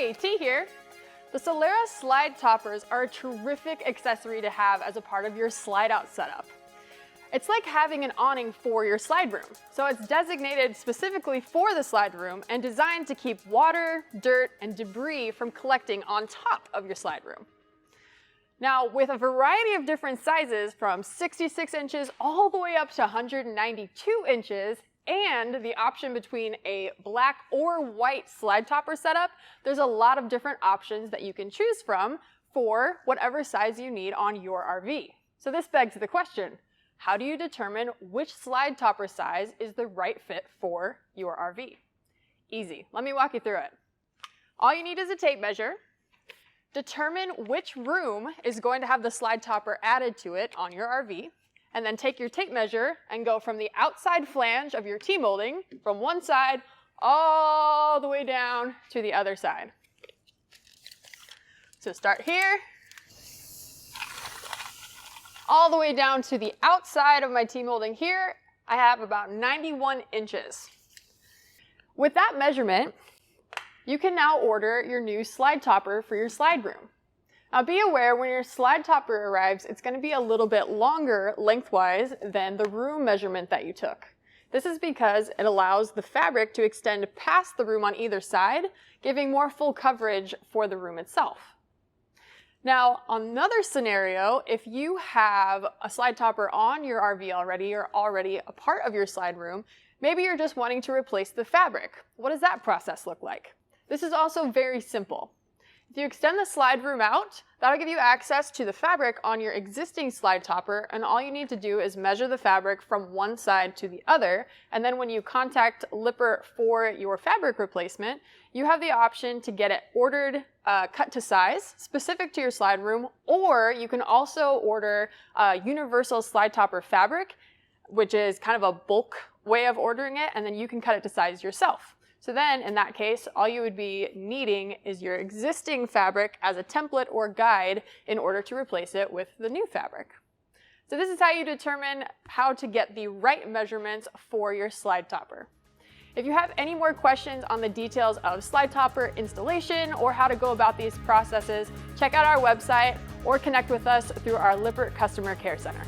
Hey, T here. The Solera slide toppers are a terrific accessory to have as a part of your slide out setup. It's like having an awning for your slide room. So it's designated specifically for the slide room and designed to keep water, dirt, and debris from collecting on top of your slide room. Now, with a variety of different sizes from 66 inches all the way up to 192 inches, and the option between a black or white slide topper setup, there's a lot of different options that you can choose from for whatever size you need on your RV. So this begs the question, how do you determine which slide topper size is the right fit for your RV? Easy, let me walk you through it. All you need is a tape measure. Determine which room is going to have the slide topper added to it on your RV. And then take your tape measure and go from the outside flange of your T-molding from one side all the way down to the other side. So start here, all the way down to the outside of my T-molding here, I have about 91 inches. With that measurement, you can now order your new slide topper for your slide room. Now be aware when your slide topper arrives, it's going to be a little bit longer lengthwise than the room measurement that you took. This is because it allows the fabric to extend past the room on either side, giving more full coverage for the room itself. Now, another scenario, if you have a slide topper on your RV already or already a part of your slide room, maybe you're just wanting to replace the fabric. What does that process look like? This is also very simple. If you extend the slide room out, that'll give you access to the fabric on your existing slide topper, and all you need to do is measure the fabric from one side to the other, and then when you contact Lippert for your fabric replacement, you have the option to get it ordered cut to size, specific to your slide room, or you can also order universal slide topper fabric, which is kind of a bulk way of ordering it, and then you can cut it to size yourself. So then, in that case, all you would be needing is your existing fabric as a template or guide in order to replace it with the new fabric. So this is how you determine how to get the right measurements for your slide topper. If you have any more questions on the details of slide topper installation or how to go about these processes, check out our website or connect with us through our Lippert Customer Care Center.